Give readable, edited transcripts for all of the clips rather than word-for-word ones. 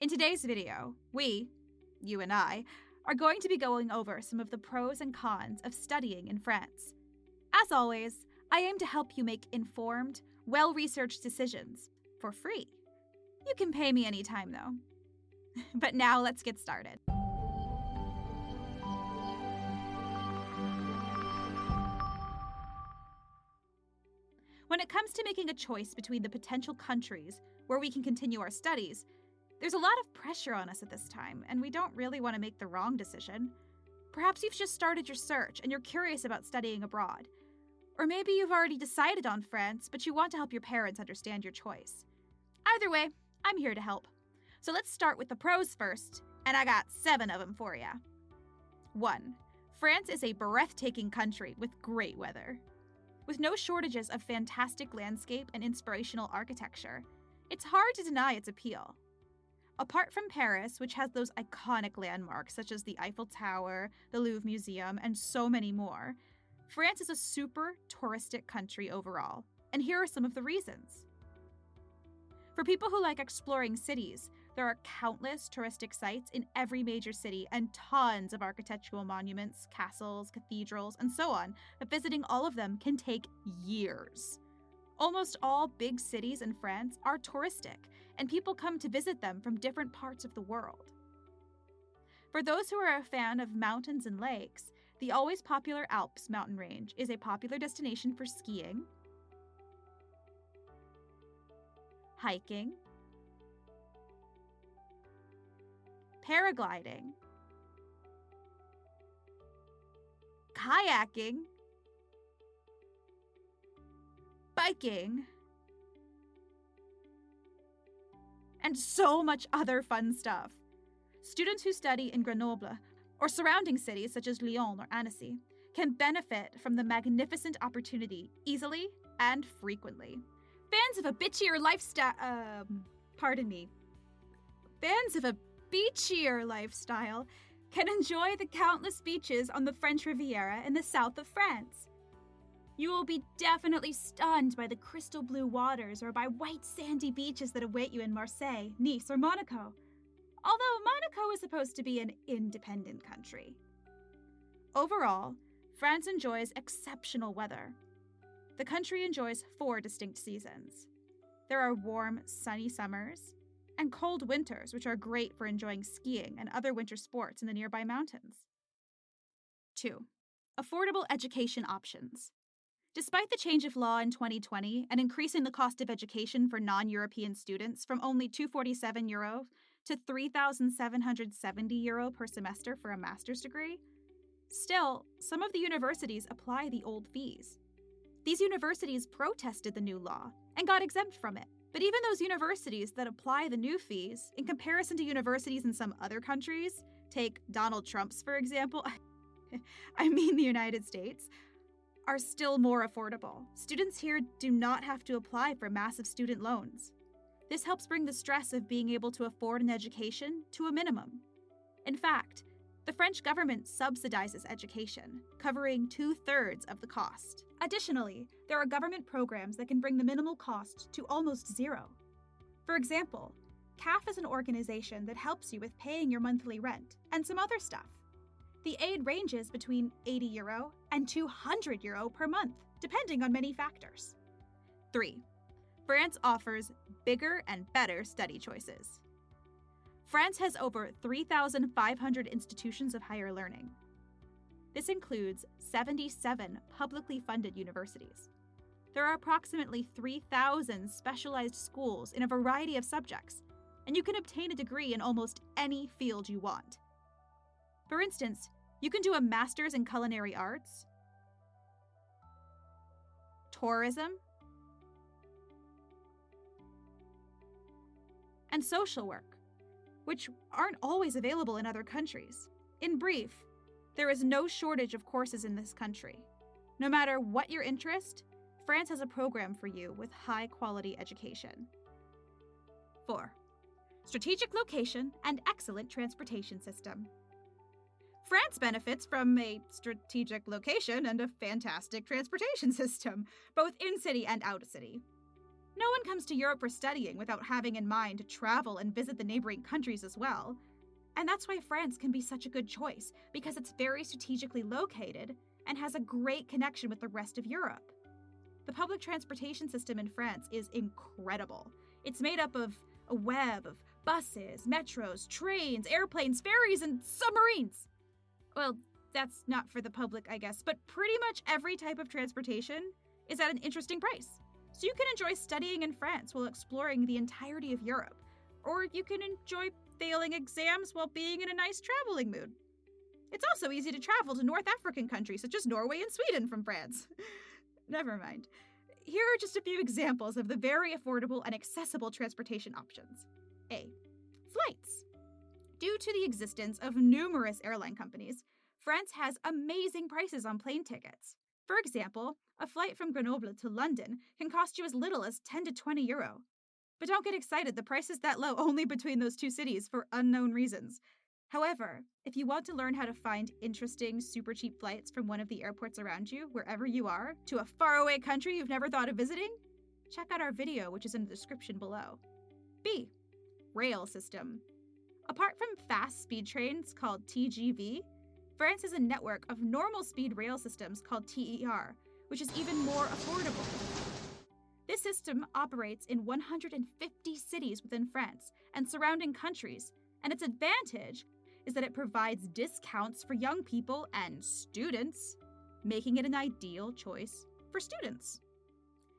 In today's video, you and I, are going to be going over some of the pros and cons of studying in France. As always, I aim to help you make informed, well-researched decisions for free. You can pay me anytime though. But now let's get started. When it comes to making a choice between the potential countries where we can continue our studies, there's a lot of pressure on us at this time, and we don't really want to make the wrong decision. Perhaps you've just started your search and you're curious about studying abroad. Or maybe you've already decided on France, but you want to help your parents understand your choice. Either way, I'm here to help. So let's start with the pros first, and I got 7 of them for you. 1. France is a breathtaking country with great weather. With no shortages of fantastic landscape and inspirational architecture, it's hard to deny its appeal. Apart from Paris, which has those iconic landmarks such as the Eiffel Tower, the Louvre Museum, and so many more, France is a super touristic country overall, and here are some of the reasons. For people who like exploring cities, there are countless touristic sites in every major city and tons of architectural monuments, castles, cathedrals, and so on, but visiting all of them can take years. Almost all big cities in France are touristic, and people come to visit them from different parts of the world. For those who are a fan of mountains and lakes, the always popular Alps mountain range is a popular destination for skiing, hiking, paragliding, kayaking, biking, and so much other fun stuff. Students who study in Grenoble or surrounding cities such as Lyon or Annecy can benefit from the magnificent opportunity easily and frequently. Fans of a beachier lifestyle can enjoy the countless beaches on the French Riviera in the south of France. You will be definitely stunned by the crystal blue waters or by white sandy beaches that await you in Marseille, Nice, or Monaco. Although Monaco is supposed to be an independent country. Overall, France enjoys exceptional weather. The country enjoys 4 distinct seasons. There are warm, sunny summers and cold winters, which are great for enjoying skiing and other winter sports in the nearby mountains. 2. Affordable education options. Despite the change of law in 2020 and increasing the cost of education for non-European students from only €247 to €3,770 per semester for a master's degree, still, some of the universities apply the old fees. These universities protested the new law and got exempt from it. But even those universities that apply the new fees, in comparison to universities in some other countries, take Donald Trump's, for example, I mean the United States, are still more affordable. Students here do not have to apply for massive student loans. This helps bring the stress of being able to afford an education to a minimum. In fact, the French government subsidizes education, covering 2/3 of the cost. Additionally, there are government programs that can bring the minimal cost to almost zero. For example, CAF is an organization that helps you with paying your monthly rent and some other stuff. The aid ranges between €80 and €200 per month, depending on many factors. 3. France offers bigger and better study choices. France has over 3,500 institutions of higher learning. This includes 77 publicly funded universities. There are approximately 3,000 specialized schools in a variety of subjects, and you can obtain a degree in almost any field you want. For instance, you can do a master's in culinary arts, tourism, and social work, which aren't always available in other countries. In brief, there is no shortage of courses in this country. No matter what your interest, France has a program for you with high-quality education. 4. Strategic location and excellent transportation system. France benefits from a strategic location and a fantastic transportation system, both in-city and out-of-city. No one comes to Europe for studying without having in mind to travel and visit the neighboring countries as well. And that's why France can be such a good choice, because it's very strategically located and has a great connection with the rest of Europe. The public transportation system in France is incredible. It's made up of a web of buses, metros, trains, airplanes, ferries, and submarines. Well, that's not for the public, I guess, but pretty much every type of transportation is at an interesting price. So you can enjoy studying in France while exploring the entirety of Europe, or you can enjoy failing exams while being in a nice traveling mood. It's also easy to travel to North African countries such as Norway and Sweden from France. Never mind. Here are just a few examples of the very affordable and accessible transportation options. A. Flights. Due to the existence of numerous airline companies, France has amazing prices on plane tickets. For example, a flight from Grenoble to London can cost you as little as 10 to 20 euro. But don't get excited, the price is that low only between those two cities for unknown reasons. However, if you want to learn how to find interesting, super cheap flights from one of the airports around you, wherever you are, to a faraway country you've never thought of visiting, check out our video, which is in the description below. B. Rail system. Apart from fast speed trains called TGV, France has a network of normal speed rail systems called TER, which is even more affordable. This system operates in 150 cities within France and surrounding countries, and its advantage is that it provides discounts for young people and students, making it an ideal choice for students.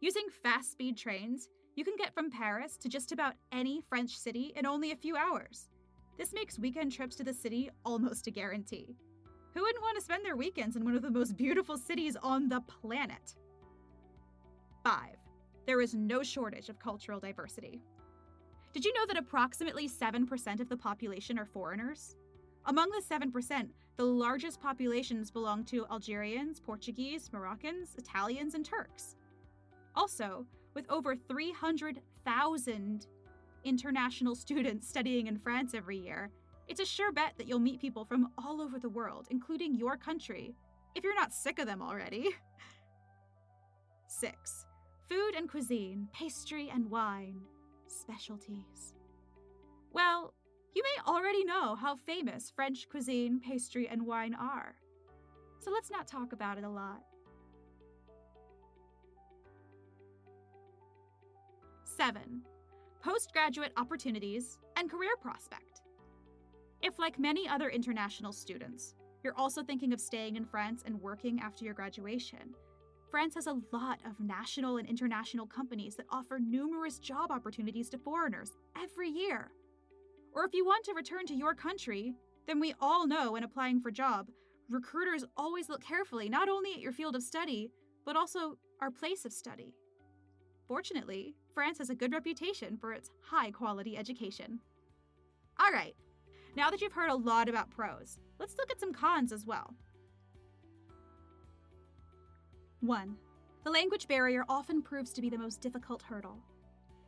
Using fast-speed trains, you can get from Paris to just about any French city in only a few hours. This makes weekend trips to the city almost a guarantee. Who wouldn't want to spend their weekends in one of the most beautiful cities on the planet? 5. There is no shortage of cultural diversity. Did you know that approximately 7% of the population are foreigners? Among the 7%, the largest populations belong to Algerians, Portuguese, Moroccans, Italians, and Turks. Also, with over 300,000 international students studying in France every year, it's a sure bet that you'll meet people from all over the world, including your country, if you're not sick of them already. 6. Food and cuisine, pastry and wine, specialties. Well, you may already know how famous French cuisine, pastry, and wine are. So let's not talk about it a lot. 7. Postgraduate opportunities and career prospect. If, like many other international students, you're also thinking of staying in France and working after your graduation, France has a lot of national and international companies that offer numerous job opportunities to foreigners every year. Or if you want to return to your country, then we all know when applying for a job, recruiters always look carefully not only at your field of study, but also our place of study. Fortunately, France has a good reputation for its high-quality education. All right, now that you've heard a lot about pros, let's look at some cons as well. 1. The language barrier often proves to be the most difficult hurdle.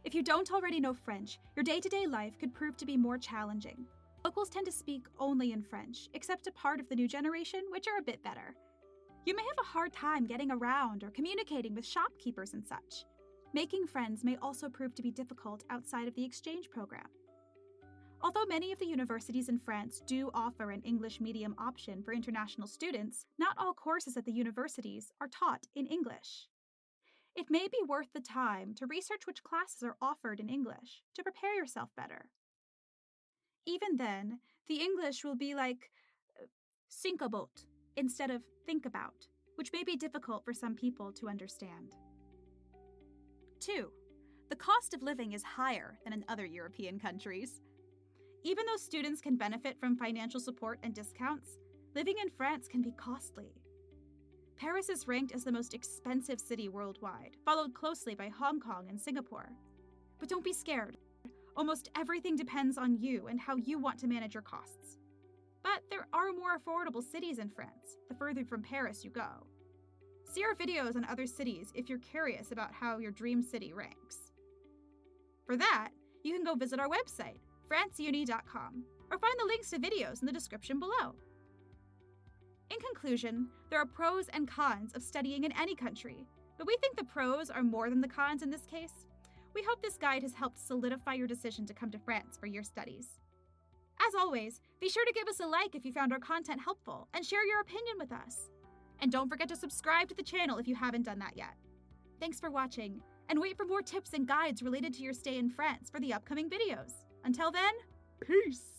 If you don't already know French, your day-to-day life could prove to be more challenging. Locals tend to speak only in French, except a part of the new generation, which are a bit better. You may have a hard time getting around or communicating with shopkeepers and such. Making friends may also prove to be difficult outside of the exchange program. Although many of the universities in France do offer an English medium option for international students, not all courses at the universities are taught in English. It may be worth the time to research which classes are offered in English to prepare yourself better. Even then, the English will be like think about instead of think about, which may be difficult for some people to understand. 2. The cost of living is higher than in other European countries. Even though students can benefit from financial support and discounts, living in France can be costly. Paris is ranked as the most expensive city worldwide, followed closely by Hong Kong and Singapore. But don't be scared. Almost everything depends on you and how you want to manage your costs. But there are more affordable cities in France, the further from Paris you go. See our videos on other cities if you're curious about how your dream city ranks. For that, you can go visit our website, franceuni.com, or find the links to videos in the description below. In conclusion, there are pros and cons of studying in any country, but we think the pros are more than the cons in this case. We hope this guide has helped solidify your decision to come to France for your studies. As always, be sure to give us a like if you found our content helpful and share your opinion with us. And don't forget to subscribe to the channel if you haven't done that yet. Thanks for watching, and wait for more tips and guides related to your stay in France for the upcoming videos. Until then, peace!